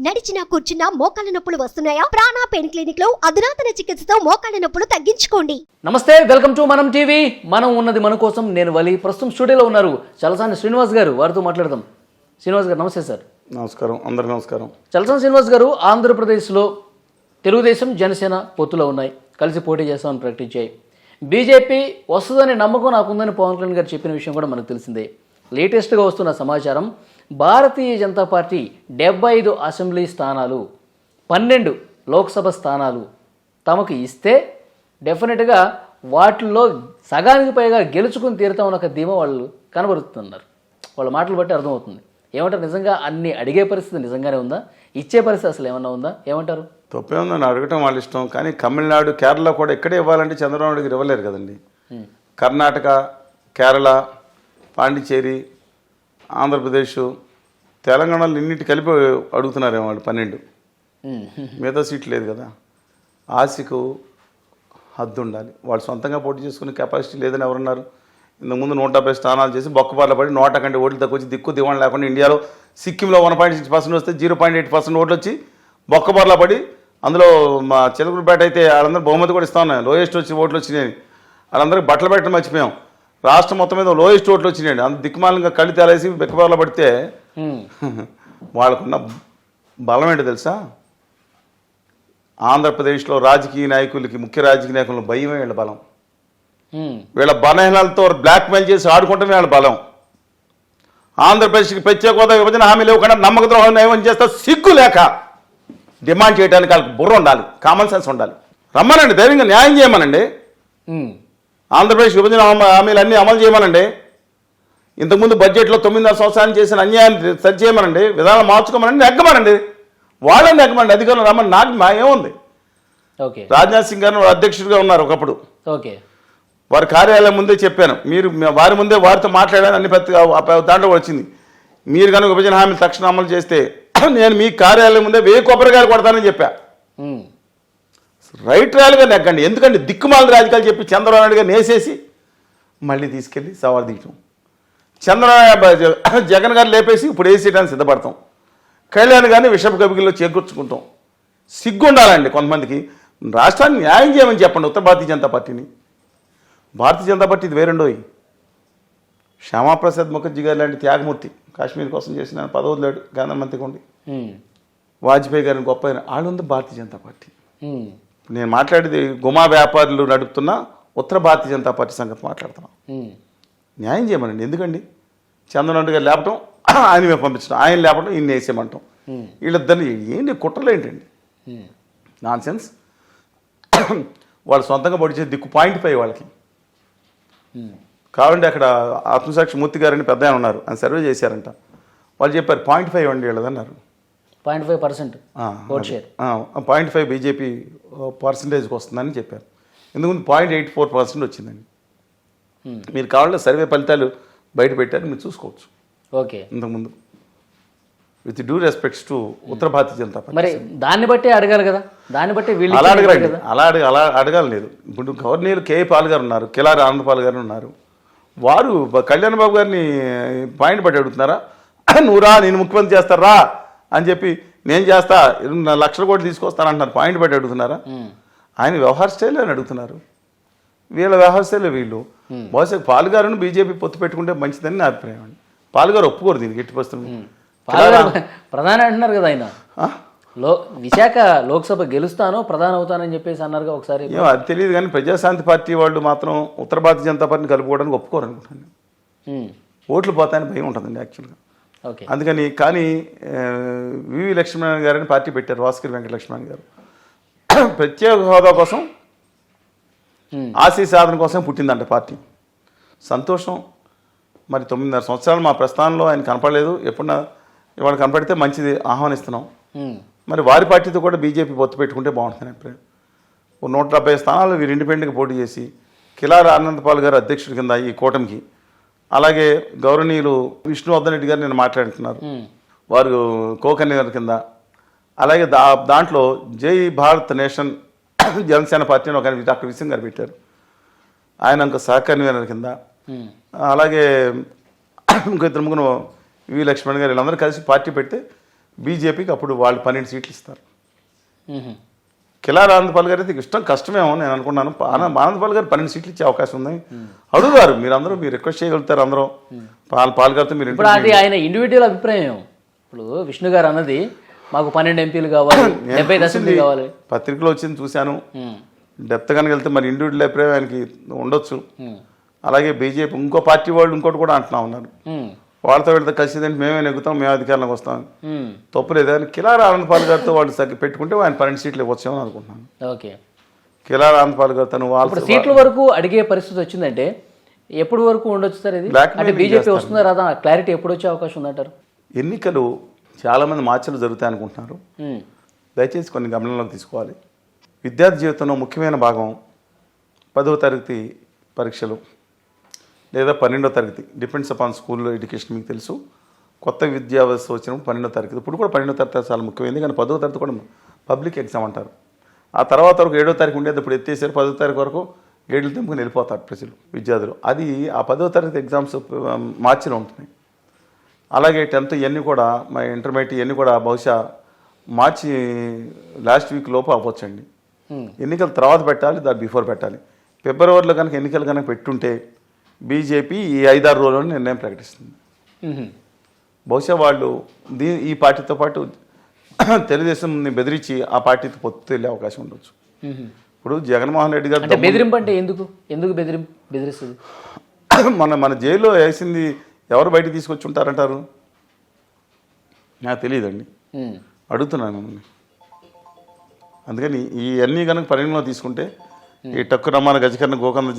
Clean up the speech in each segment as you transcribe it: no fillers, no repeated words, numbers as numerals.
నడిచినా కూర్చున్నా మోకాళ్ళ నొప్పులు వస్తున్నాయా? ప్రాణ పెయిన్ క్లినిక్ లో అధునాతన చికిత్సతో మోకాళ్ళ నొప్పులు తగ్గించుకోండి. నమస్తే, వెల్కమ్ టు మనం టీవీ. మనం ఉన్నది మన కోసం. నేను వలి. ప్రస్తుతం స్టూడియోలో ఉన్నారు చలసాని శ్రీనివాస్ గారు. వారితో మాట్లాడదాం. శ్రీనివాస్ గారు నమస్తే సార్. నమస్కారం, అందరికీ నమస్కారం. చలసాని శ్రీనివాస్ గారు ఆంధ్రప్రదేశ్లో తెలుగుదేశం జనసేన పొత్తులో ఉన్నాయి, కలిసి పోటీ చేస్తామని ప్రకటించాయి. బీజేపీ వస్తుందనే నమ్మకం నాకుందని పవన్ కళ్యాణ్ గారు చెప్పిన విషయం కూడా మనకు తెలిసిందే. లేటెస్ట్గా వస్తున్న సమాచారం, భారతీయ జనతా పార్టీ 75 అసెంబ్లీ స్థానాలు, 12 లోక్సభ స్థానాలు తమకు ఇస్తే డెఫినెట్గా వాటిల్లో సగానికి పైగా గెలుచుకుని తీరుతామని ఒక ధీమా వాళ్ళు కనబరుతున్నారు. వాళ్ళ మాటలు బట్టి అర్థమవుతుంది. ఏమంటారు? నిజంగా అన్ని అడిగే పరిస్థితి నిజంగానే ఉందా? ఇచ్చే పరిస్థితి అసలు ఏమన్నా ఉందా? ఏమంటారు? తప్పే ఉందని అడగటం వాళ్ళ ఇష్టం. కానీ తమిళనాడు, కేరళ కూడా ఇక్కడే ఇవ్వాలంటే చంద్రబాబు నాయుడుకి ఇవ్వలేరు కదండి. కర్ణాటక, కేరళ, పాండిచేరి, ఆంధ్రప్రదేశ్, తెలంగాణలో ఇన్నింటి కలిపి అడుగుతున్నారేమో వాళ్ళు 12. మిగతా సీట్లు లేదు కదా. ఆశకు హద్దు ఉండాలి. వాళ్ళు సొంతంగా పోటీ చేసుకునే కెపాసిటీ లేదని ఎవరున్నారు? ఇంతకుముందు 170 స్థానాలు చేసి బొక్కబార్ల పడి 100 కంటే ఓట్లు తక్కువ వచ్చి దిక్కు దివాణం లేకుండా ఇండియాలో సిక్కింలో 1.6% వస్తే 0.8% ఓట్లు వచ్చి బొక్కబార్ల పడి, అందులో మా చిలకలపేట అయితే వాళ్ళందరూ బహుమతి కూడా ఇస్తా ఉన్నాయి. లోయెస్ట్ వచ్చి ఓట్లు వచ్చినాయి. వాళ్ళందరికీ బట్టలు పెట్టడం మర్చిపోయాం. రాష్ట్రం మొత్తం మీద లోయెస్ట్ ఓట్లు వచ్చినాయండి. అంత దిక్కుమాలంగా కళ్ళు తేలేసి బెక్కబార్ల పడితే వాళ్ళకున్న బలం ఏంటో తెలుసా? ఆంధ్రప్రదేశ్లో రాజకీయ నాయకులకి, ముఖ్య రాజకీయ నాయకులకు భయమే వీళ్ళ బలం. వీళ్ళ బలహీనలతో బ్లాక్మెయిల్ చేసి ఆడుకుంటమే వీళ్ళ బలం. ఆంధ్రప్రదేశ్కి ప్రత్యేక హోదా విభజన హామీ లేకుండా నమ్మక ద్రోహం ఏమని చేస్తా సిగ్గు లేక డిమాండ్ చేయడానికి వాళ్ళకి బుర్ర ఉండాలి, కామన్ సెన్స్ ఉండాలి. రమ్మనండి, ధైర్యంగా న్యాయం చేయమనండి. ఆంధ్రప్రదేశ్ విభజన హామీలు అన్నీ అమలు చేయమనండి. ఇంతకుముందు బడ్జెట్లో 9.5 సంవత్సరాలు చేసిన అన్యాయాన్ని సరి చేయమనండి. విధానం మార్చుకోమనండి, నెగ్గమనండి. వాళ్ళని నెగ్గమనండి. అధికారులు రమ్మని నాకు మా ఏముంది. రాజ్నాథ్ సింగ్ గారు అధ్యక్షుడిగా ఉన్నారు ఒకప్పుడు. వారి కార్యాలయం ముందే చెప్పాను, మీరు వారి ముందే వారితో మాట్లాడాను. అన్ని దాంట్లో వచ్చింది, మీరు కనుక విభజన హామీలు తక్షణం అమలు చేస్తే నేను మీ కార్యాలయం ముందే 1000 కొబ్బరికాయలు కొడతానని చెప్పా. రైట్ ర్యాలీగా నెగ్గండి. ఎందుకంటే దిక్కుమాల రాజకీయాలు చెప్పి చంద్రబాబు నాయుడు గారు నేసేసి మళ్ళీ తీసుకెళ్ళి సవాల్ తీయటం. జగన్ గారు లేపేసి ఇప్పుడు వేసేయడానికి సిద్ధపడతాం. కళ్యాణ్ గారిని విషపు కవిగిల్లో చేకూర్చుకుంటాం. సిగ్గు ఉండాలండి కొంతమందికి. రాష్ట్రాన్ని న్యాయం చేయమని చెప్పండి ఉత్తర భారతీయ జనతా పార్టీని. భారతీయ జనతా పార్టీ ఇది వేరెండోయి. శ్యామాప్రసాద్ ముఖర్జీ గారు లాంటి త్యాగమూర్తి కాశ్మీర్ కోసం చేసిన పదవులేడు ప్రధానమంత్రిగా ఉండి, వాజ్పేయి గారిని గొప్ప వాళ్ళు ఉంది భారతీయ జనతా పార్టీ. నేను మాట్లాడేది గుమా వ్యాపారులు నడుపుతున్న ఉత్తర భారతీయ జనతా పార్టీ సంగతి మాట్లాడుతున్నాం. న్యాయం చేయమనండి. ఎందుకండి చంద్రబాబు గారు లేపటం, ఆయన మేము పంపించడం, ఆయన లేపటం, ఈయన వేసేయమంటాం. వీళ్ళిద్దరిని ఏంటి కుట్రలు ఏంటండి? Non sense. వాళ్ళు సొంతంగా పొడి చేసి దిక్కు 0.5 వాళ్ళకి కావాలంటే అక్కడ ఆత్మసాక్షి మూర్తి గారని పెద్ద ఆయన ఉన్నారు, ఆయన సర్వే చేశారంట. వాళ్ళు చెప్పారు 0.5 అండి వీళ్ళదన్నారు. 0.5% 0.5 బీజేపీ పర్సంటేజ్కి వస్తుందని చెప్పారు. ఎందుకంటే 0.84% వచ్చిందండి. మీరు కావాలంటే సర్వే ఫలితాలు బయట పెట్టారు, మీరు చూసుకోవచ్చు. ఇంతకుముందు with due respects to Uttara Bharatiya Janata Party. మరి దాన్ని బట్టి అడగాలి కదా. దాన్ని బట్టి అలా అడగరండి, అలా అడగాలి లేదు. ఇప్పుడు గవర్నర్ కేఏ పాల్ గారు ఉన్నారు, కిలారి ఆనందపాల్ గారు ఉన్నారు. వారు కళ్యాణ్ బాబు గారిని పాయింట్ పట్టి అడుగుతున్నారా? నువ్వు రా, నేను ముఖ్యమంత్రి చేస్తారా అని చెప్పి నేను చేస్తా 2 లక్షల కోట్లు తీసుకొస్తానంటున్నారు. పాయింట్ పట్టి అడుగుతున్నారా? ఆయన వ్యవహార స్టైల్ అని అడుగుతున్నారు. వీళ్ళ వ్యవహార స్టైల్ వీళ్ళు. బహుశా పాల్ గారును బీజేపీ పొత్తు పెట్టుకుంటే మంచిదని నా అభిప్రాయం అండి. పాల్ గారు ఒప్పుకోరు దీనికి ఎట్టి పరిస్థితులు. ప్రధాని అంటున్నారు కదా ఆయన, విశాఖ లోక్సభ గెలుస్తాను, ప్రధాని అవుతానని చెప్పేసి అన్నారుగా ఒకసారి. అది తెలియదు కానీ ప్రజాశాంతి పార్టీ వాళ్ళు మాత్రం ఉత్తర భారతీయ జనతా పార్టీని కలుపుకోవడానికి ఒప్పుకోరు అనుకుంటాను. ఓట్లు పోతాయని భయం ఉంటుందండి యాక్చువల్గా. అందుకని కానీ వివి లక్ష్మణ్ గారని పార్టీ పెట్టారు, వాసుగిరి వెంకట లక్ష్మణ్ గారు. ప్రత్యేక హోదా కోసం, ఆశీ సాధన కోసం పుట్టిందంట పార్టీ. సంతోషం. మరి 9.5 సంవత్సరాలు మా ప్రస్థానంలో ఆయన కనపడలేదు. ఎప్పుడన్నా ఇవాళ కనపడితే మంచిది, ఆహ్వానిస్తున్నాం. మరి వారి పార్టీతో కూడా బీజేపీ పొత్తు పెట్టుకుంటే బాగుంటుంది అభిప్రాయం. 170 స్థానాలు వీరు ఇండిపెండెంట్గా పోటీ చేసి, కిలారి ఆనందపాల్ గారు అధ్యక్షుడి కింద ఈ కూటమికి, అలాగే గౌరవనీయులు విష్ణువర్ధన్ రెడ్డి గారు నేను మాట్లాడుతున్నారు, వారు కో-కన్వీనర్ కింద, అలాగే దాంట్లో జై భారత్ నేషన్ జనసేన పార్టీ అని ఒక డాక్టర్ విసింగ్ గారు పెట్టారు, ఆయన ఇంకో సహకన్వీనర్ కింద, అలాగే ఇంకో 2 ముగ్గురు వివి లక్ష్మణ్ గారు వీళ్ళందరూ కలిసి పార్టీ పెడితే బీజేపీకి అప్పుడు వాళ్ళు 12 సీట్లు ఇస్తారు. మ్మ్. కిలార్ ఆనందపాల్ గారు అయితే ఇష్టం కష్టమేమో నేను అనుకున్నాను. ఆనందపాల్ గారు 12 సీట్లు ఇచ్చే అవకాశం ఉంది. అడుగుతారు మీరు రిక్వెస్ట్ చేయగలుగుతారు అందరూ. పాల్ గారితో మీరు ఇప్పుడు అది ఆయన ఇండివిజువల్ అభిప్రాయం. ఇప్పుడు విష్ణు గారు అన్నది మాకు 12 ఎంపీలు కావాలి, 70 అసెంబ్లీ కావాలి. పత్రికలో వచ్చింది చూశాను. మ్మ్. డెప్త్ కనుక వెళ్తే మరి ఇండివిజువల్ అభిప్రాయం ఆయనకి ఉండొచ్చు. మ్మ్. అలాగే బీజేపీ ఇంకో పార్టీ వాళ్ళు ఇంకోటి కూడా అంటున్నా ఉన్నారు. మ్మ్. వాళ్ళతో వెళ్తే ఖచ్చితంగా మేమే నెగ్గుతాం, మేము అధికారంలోకి వస్తాం. మ్మ్. తప్పు లేదు. కానీ కిలార్ ఆనందపాల్ గారితో వాళ్ళు పెట్టుకుంటే ఆయన 12 సీట్లు ఇవ్వచ్చేమో అనుకుంటున్నాను. ఓకే. కిలార్ ఆనందపాల్ గారు తను ఇప్పుడు సీట్ల వరకు అడిగే పరిస్థితి వచ్చిందంటే ఎప్పుడు వరకు ఉండొచ్చు సార్ ఇది? Blackmailing అంటే బీజేపీ చేస్తారు. వస్తుందా రాదా క్లారిటీ ఎప్పుడు వచ్చే అవకాశం ఉందంటారు? ఎన్నికలు చాలామంది మార్పులు జరుగుతాయి అనుకుంటున్నారు. మ్మ్. దయచేసి కొన్ని గమనంలోకి తీసుకోవాలి. విద్యార్థి జీవితంలో ముఖ్యమైన భాగం 10వ తరగతి పరీక్షలు లేదా 12వ తరగతి, డిపెండ్స్ అపాన్ స్కూల్లో ఎడ్యుకేషన్. మీకు తెలుసు, కొత్త విద్యా వ్యవస్థ వచ్చినప్పుడు 12వ తరగతి, ఇప్పుడు కూడా 12వ తరగతి చాలా ముఖ్యమైనది. కానీ 10వ తరగతి కూడా పబ్లిక్ ఎగ్జామ్ అంటారు. ఆ తర్వాత వరకు 7వ తారీఖు ఉండేది, ఇప్పుడు ఎత్తేసారు. 10వ తారీఖు వరకు గేట్లు తెంపుకొని వెళ్ళిపోతారు ప్రజలు, విద్యార్థులు. అది ఆ 10వ తరగతి ఎగ్జామ్స్ మార్చిలో ఉంటున్నాయి. అలాగే 10th ఇవన్నీ కూడా, మా ఇంటర్మీడియట్ ఇవన్నీ కూడా బహుశా మార్చి లాస్ట్ వీక్ లోపు అవ్వచ్చండి. ఎన్నికల తర్వాత పెట్టాలి, దాని బిఫోర్ పెట్టాలి. ఫిబ్రవరిలో కనుక ఎన్నికలు కనుక పెట్టుంటే బీజేపీ ఈ 5-6 రోజుల్లో నిర్ణయం ప్రకటిస్తుంది. మ్మ్. బహుశా వాళ్ళు ఈ పార్టీతో పాటు తెలుగుదేశంని బెదిరించి ఆ పార్టీతో పొత్తు వెళ్ళే అవకాశం ఉండొచ్చు. మ్మ్. ఇప్పుడు జగన్మోహన్ రెడ్డి అంటే గారు బెదిరింపు అంటే ఎందుకు బెదిరిస్తుంది? మన జైల్లో వేసింది ఎవరు బయటికి తీసుకొచ్చి ఉంటారంటారు? నాకు తెలియదండి, మ్మ్. అడుగుతున్నాను మిమ్మల్ని. అందుకని ఇవన్నీ కనుక పరిగణలో తీసుకుంటే ఈ టక్కు రమ్మాన గజకర్ణ గోకంద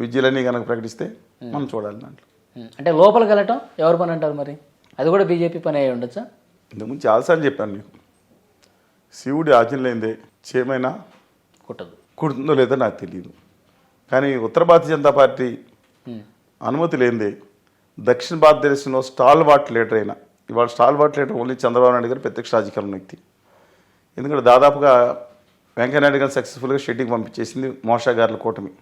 విద్యలన్నీ కనుక ప్రకటిస్తే మనం చూడాలి దాంట్లో. మ్మ్. అంటే లోపలికి వెళ్ళటం ఎవరి పని అంటారు మరి? అది కూడా బీజేపీ పని అయ్యి ఉండొచ్చా? ఇంతకుముందు చాలాసార్లు చెప్పాను మీకు, శివుడి ఆజ్ఞ లేనిదే చేమైనా కుట్టదు. కుడుతుందో లేదో నాకు తెలియదు. కానీ ఉత్తర భారతీయ జనతా పార్టీ మ్మ్. అనుమతి లేనిదే దక్షిణ భారతదేశంలో స్టాల్ వాట్ లీడర్ అయినా, ఇవాళ stall what leader only Chandrababu Naidu గారు ప్రత్యక్ష రాజకీయాల వ్యక్తి. ఎందుకంటే దాదాపుగా వెంకయ్యనాయుడు గారు సక్సెస్ఫుల్గా షెడ్యూల్కి పంపించేసింది మోషా గారుల కూటమి.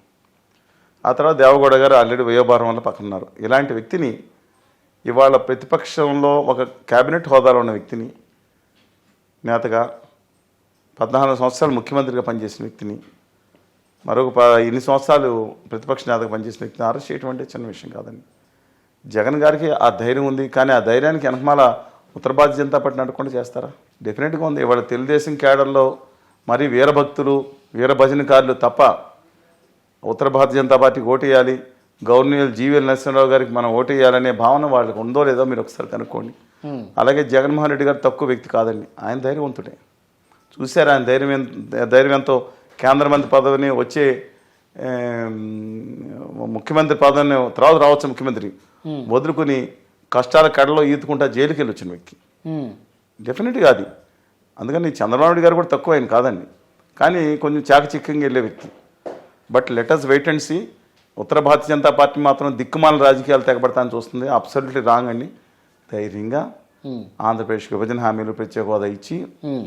ఆ తర్వాత దేవగౌడ గారు ఆల్రెడీ వయోభారం వల్ల పక్కనున్నారు. ఇలాంటి వ్యక్తిని ఇవాళ ప్రతిపక్షంలో ఒక క్యాబినెట్ హోదాలో ఉన్న వ్యక్తిని, నేతగా 14 సంవత్సరాలు ముఖ్యమంత్రిగా పనిచేసిన వ్యక్తిని, మరొక ఇన్ని సంవత్సరాలు ప్రతిపక్ష నేతగా పనిచేసిన వ్యక్తిని అరెస్ట్ చేయడం అంటే చిన్న విషయం కాదండి. జగన్ గారికి ఆ ధైర్యం ఉంది. కానీ ఆ ధైర్యానికి వెనకమాల ఉత్తర భారతీయ జనతా పార్టీ నడకుండా చేస్తారా? డెఫినెట్గా ఉంది. ఇవాళ తెలుగుదేశం క్యాడర్లో మరీ వీరభక్తులు, వీరభజనకారులు తప్ప ఉత్తర భారతీయ జనతా పార్టీకి ఓటేయాలి, గవర్నర్ జీవీఎల్ నరసింహరావు గారికి మనం ఓటేయాలనే భావన వాళ్ళకి ఉందో లేదో మీరు ఒకసారి కనుక్కోండి. అలాగే జగన్మోహన్ రెడ్డి గారు తక్కువ వ్యక్తి కాదండి, ఆయన ధైర్యవంతుడే. చూశారు ఆయన ధైర్యం ఎంతో. కేంద్ర మంత్రి పదవిని వచ్చే ముఖ్యమంత్రి పదవిని తర్వాత రావచ్చు ముఖ్యమంత్రి వదులుకుని కష్టాల కడలో ఈదుకుంటా జైలుకి వెళ్ళి వచ్చిన వ్యక్తి డెఫినెట్గా అది. అందుకని చంద్రబాబు నాయుడు గారు కూడా తక్కువ ఆయన కాదండి, కానీ కొంచెం చాకచక్యంగా వెళ్ళే వ్యక్తి. But let us wait and see. ఉత్తర భారతీయ జనతా పార్టీ మాత్రం దిక్కుమాల రాజకీయాలు తెగబడతానని చూస్తుంది. అబ్సల్యూట్లీ రాంగ్ అండి. ధైర్యంగా ఆంధ్రప్రదేశ్ విభజన హామీలు ప్రత్యేక హోదా ఇచ్చి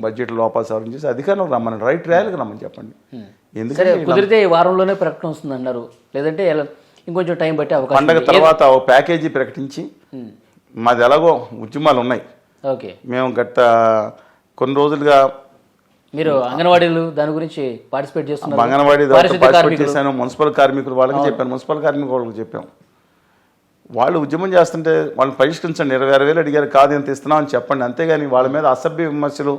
బడ్జెట్ లోపాలు సవరణ చేసి అధికారంలో రమ్మని, రైట్ ర్యాలీకి రమ్మని చెప్పండి. ఎందుకంటే కుదిరితే ఈ వారంలోనే ప్రకటన వస్తుంది అన్నారు, లేదంటే ఇంకొంచెం టైం బట్టి అవకాశం. పండగ తర్వాత ఓ ప్యాకేజీ ప్రకటించి, మాది ఎలాగో ఉద్యమాలు ఉన్నాయి, ఓకే మేము గత కొన్ని రోజులుగా మీరు అంగన్వాడీలు దాని గురించి పార్టిసిపేట్ చేస్తున్నారు. అంగన్వాడీ పార్టిసిపేట్ చేశాను. మున్సిపల్ కార్మికులు వాళ్ళకి చెప్పాను, మున్సిపల్ కార్మికులు వాళ్ళకి చెప్పాం. వాళ్ళు ఉద్యమం చేస్తుంటే వాళ్ళని పరిష్కరించండి. 26,000 అడిగారు, కాదు ఎంత ఇస్తున్నాం అని చెప్పండి. అంతేగాని వాళ్ళ మీద అసభ్య విమర్శలు,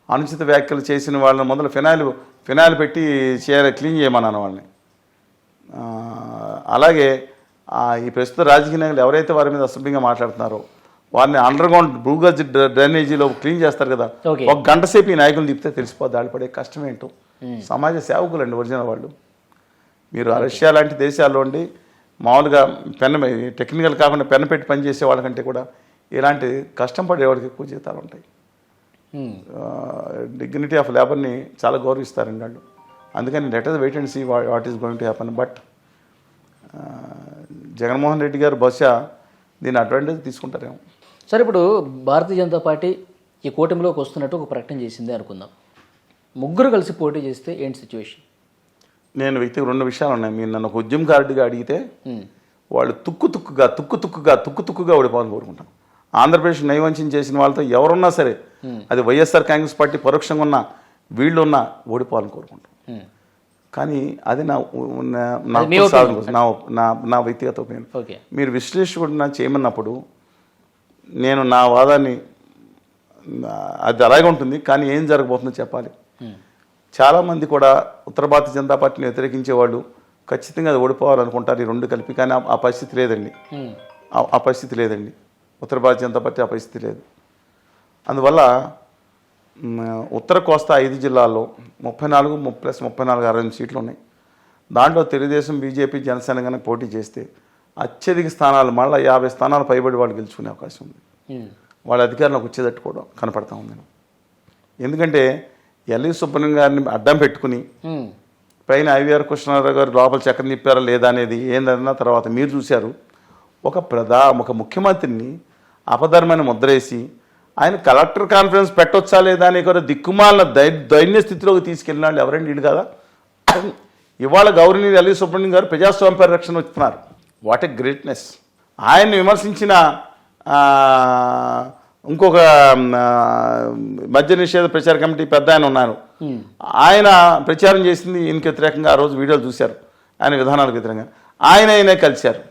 అనుచిత వ్యాఖ్యలు చేసిన వాళ్ళని మొదలు ఫినాయిల్ పెట్టి క్లీన్ చేయమన్నాను వాళ్ళని. అలాగే ఈ ప్రస్తుత రాజకీయ నాయకులు ఎవరైతే వారి మీద అసభ్యంగా మాట్లాడుతున్నారో వారిని అండర్ గ్రౌండ్ భూగర్జ డ్రైనేజీలో క్లీన్ చేస్తారు కదా, ఒక గంట సేపు ఈ నాయకులు తిప్పితే తెలిసిపోద్ది వాళ్ళు పడే కష్టం ఏంటో. సమాజ సేవకులు అండి ఒరిజినల్ వాళ్ళు. మీరు రష్యా లాంటి దేశాల్లో ఉండి మామూలుగా టెక్నికల్ కాకుండా పెన్ను పెట్టి పనిచేసే వాళ్ళకంటే కూడా ఇలాంటి కష్టం పడేవాడికి ఎక్కువ జీతాలు ఉంటాయి. డిగ్నిటీ ఆఫ్ లేబర్ని చాలా గౌరవిస్తారండి వాళ్ళు. అందుకని let us wait and see what is going to happen. But Jaganmohan Reddy గారు బహుశా దీని అడ్వాంటేజ్ తీసుకుంటారేమో. సరే, ఇప్పుడు భారతీయ జనతా పార్టీ ఈ కూటమిలోకి వస్తున్నట్టు ఒక ప్రకటన చేసింది అనుకుందాం. ముగ్గురు కలిసి పోటీ చేస్తే ఏంటి సిచ్యువేషన్? నేను వ్యక్తికి 2 విషయాలు ఉన్నాయి. మీరు నన్ను ఒక ఉద్యమకారుడిగా అడిగితే వాళ్ళు తుక్కు తుక్కుగా ఓడిపోవాలని కోరుకుంటాను. ఆంధ్రప్రదేశ్ నైవంచం చేసిన వాళ్ళతో ఎవరున్నా సరే అది వైఎస్ఆర్ కాంగ్రెస్ పార్టీ పరోక్షంగా ఉన్నా వీళ్ళు ఉన్నా ఓడిపోవాలని కోరుకుంటాం. కానీ అది మీ నా వ్యక్తిగత ఒపీనియన్. ఓకే. మీరు విశ్లేషకుడిన చేయమన్నప్పుడు నేను నా వాదాన్ని అది అలాగే ఉంటుంది, కానీ ఏం జరగబోతుందో చెప్పాలి. చాలామంది కూడా ఉత్తర భారతీయ జనతా పార్టీని వ్యతిరేకించే వాళ్ళు ఖచ్చితంగా అది ఓడిపోవాలనుకుంటారు ఈ రెండు కలిపి. కానీ ఆ పరిస్థితి లేదండి. ఆ పరిస్థితి లేదండి. ఉత్తర భారతీయ జనతా పార్టీ ఆ పరిస్థితి లేదు. అందువల్ల ఉత్తర కోస్తా 5 జిల్లాల్లో 34 ప్లస్ 34 68 సీట్లు ఉన్నాయి. దాంట్లో తెలుగుదేశం, బీజేపీ, జనసేన కనుక పోటీ చేస్తే అత్యధిక స్థానాలు మళ్ళీ 50 స్థానాలు పైబడి వాళ్ళు గెలుచుకునే అవకాశం ఉంది. వాళ్ళ అధికారంలోకి వచ్చేటట్టు కూడా కనపడతా ఉంది. ఎందుకంటే ఎల్వి సుబ్రహ్మణ్యం గారిని అడ్డం పెట్టుకుని పైన ఐవీఆర్ కృష్ణారావు గారు లోపల చక్రం తిప్పారా లేదా అనేది ఏందన్నా తర్వాత మీరు చూశారు. ఒక ముఖ్యమంత్రిని అపధర్మని ముద్రేసి ఆయన కలెక్టర్ కాన్ఫరెన్స్ పెట్టొచ్చా లేదా అని కూడా దిక్కుమాలిన దైన్య స్థితిలోకి తీసుకెళ్ళిన వాళ్ళు ఎవరండి వీళ్ళు కదా. ఇవాళ గౌరవనీయులు ఎల్వి సుబ్రహ్మణ్యం గారు ప్రజాస్వామ్య పరిరక్షణ ఇస్తున్నారు. What a greatness. ఆయన్ని విమర్శించిన ఇంకొక మద్య నిషేధ ప్రచార కమిటీ పెద్ద ఆయన ఉన్నారు. ఆయన ప్రచారం చేసింది ఈయనకి వ్యతిరేకంగా ఆ రోజు వీడియోలు చూశారు. ఆయన విధానాలకు వ్యతిరేకంగా ఆయనే కలిశారు.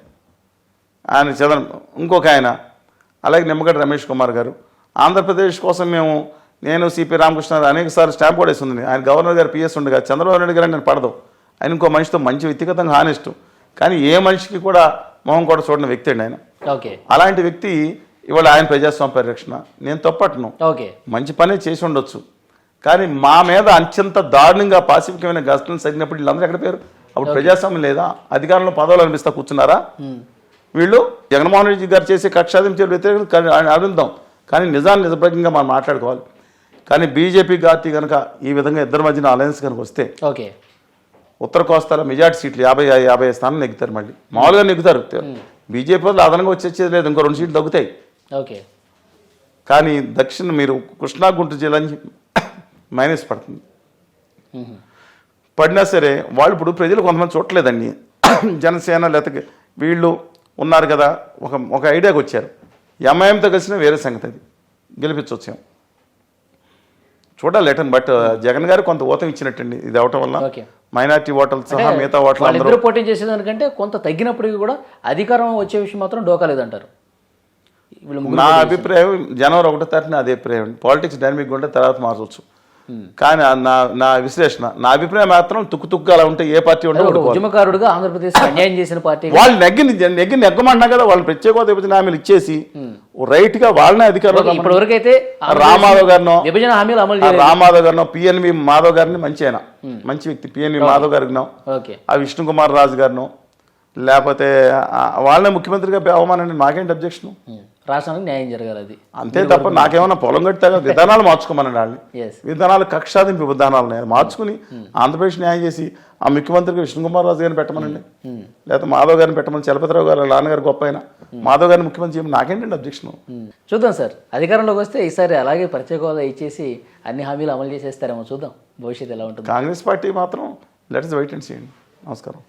ఆయన ఇంకొక ఆయన అలాగే నిమ్మగడ్డ రమేష్ కుమార్ గారు ఆంధ్రప్రదేశ్ కోసం నేను సిపి రామకృష్ణ అనేక సార్లు స్టాంప్ కూడా వేసింది. ఆయన గవర్నర్ గారు పిఎస్ ఉండగా చంద్రబాబు నాయుడు గారు నేను పడదు. ఆయన ఇంకో మనిషితో మంచి వ్యక్తిగతంగా హానెస్ట్, కానీ ఏ మనిషికి కూడా మొహం కూడా చూడని వ్యక్తి అండి ఆయన. ఓకే. అలాంటి వ్యక్తి ఇవాళ ఆయన ప్రజాస్వామ్య పరిరక్షణ నేను తప్పట్ను. ఓకే, మంచి పనే చేసి ఉండొచ్చు, కానీ మా మీద అత్యంత దారుణంగా పాశవికమైన ఘటనలు జరిగినప్పుడు వీళ్ళందరూ ఎక్కడ పేరు? అప్పుడు ప్రజాస్వామ్యం లేదా? అధికారంలో పదవులు అనిపిస్తా కూర్చున్నారా? వీళ్ళు జగన్మోహన్ రెడ్డి గారు చేసే కక్షాదించే వ్యతిరేకం అడుగుదాం, కానీ నిజప్రజ్ఞంగా మనం మాట్లాడుకోవాలి. కానీ బీజేపీ పార్టీ కనుక ఈ విధంగా ఇద్దరి మధ్యన అలయన్స్ కనుక వస్తే ఓకే ఉత్తర కోస్తాలో మెజార్టీ సీట్లు 50 స్థానాలు నెగ్గుతారు. మళ్ళీ మామూలుగా నెగ్గుతారు. బీజేపీ వాళ్ళు అదనంగా వచ్చేది లేదు, ఇంకో 2 సీట్లు తగ్గుతాయి. ఓకే. కానీ దక్షిణ మీరు కృష్ణా గుంటూరు జిల్లా మైనస్ పడుతుంది. పడినా సరే వాళ్ళు ఇప్పుడు ప్రజలు కొంతమంది చూడలేదండి. జనసేన లేకపోతే వీళ్ళు ఉన్నారు కదా, ఒక ఐడియాకి వచ్చారు. ఎంఐఎంతో కలిసిన వేరే సంగతి, అది గెలిపించవచ్చాం చూడాలి లేటన్. బట్ జగన్ గారు కొంత ఊతం ఇచ్చినట్టండి ఇది అవటం వల్ల మైనార్టీ ఓటర్లు సహా మిగతా ఓటర్లు పోటీ చేసేదానికంటే కొంత తగ్గినప్పటికీ కూడా అధికారం వచ్చే విషయం మాత్రం డోకాలేదంటారు. నా అభిప్రాయం జనవరి 1వ తారీఖున అదే అభిప్రాయం. పాలిటిక్స్ డైనమిక్ ఉంటే తర్వాత మార్చవచ్చు, కానీ నా విశ్లేషణ నా అభిప్రాయం మాత్రం తుక్కు అలా ఉంటే ఏ పార్టీ ఉంటే ఉద్యమకారుడుగా ఆంధ్రప్రదేశ్ అన్యాయం చేసిన పార్టీ వాళ్ళు నెగ్గమన్నా కదా. వాళ్ళు ప్రత్యేక విభజన హామీలు ఇచ్చేసి రైట్ గా వాళ్ళనే అధికారులు ఇప్పటివరకైతే రామాధవ్ గారినో విభజన హామీలు అమలు రామాధవ్ గారినో పిఎన్వి మాధవ్ గారిని మంచి ఆయన మంచి వ్యక్తి పిఎన్వి మాధవ్ గారినో ఆ విష్ణు కుమార్ రాజు గారినో లేకపోతే వాళ్ళనే ముఖ్యమంత్రిగా అవమానండి. నాకేంటి అబ్జెక్షన్? రాష్ట్రానికి న్యాయం జరగాలి, అది అంతే తప్ప నాకేమన్నా పొలం కట్టే విధానాలు మార్చుకోమనండి. వాళ్ళని విధానాలు కక్షాదింపు విధానాలు మార్చుకుని ఆంధ్రప్రదేశ్ న్యాయం చేసి ఆ ముఖ్యమంత్రికి విష్ణు కుమార్ రాజు గారిని పెట్టమనండి, లేకపోతే మాధవ్ గారిని పెట్టమని. చలపతిరావు గారు నాన్నగారు గొప్ప అయినా మాధవ్ గారిని ముఖ్యమంత్రి చేయమని నాకేంటండి అబ్జెక్షన్? చూద్దాం సార్, అధికారంలోకి వస్తే ఈసారి అలాగే ప్రత్యేక హోదా ఇచ్చేసి అన్ని హామీలు అమలు చేసేస్తారేమో. చూద్దాం భవిష్యత్తు ఎలా ఉంటుంది. కాంగ్రెస్ పార్టీ మాత్రం లెట్స్ వెయిట్ అండ్ సీ. నమస్కారం.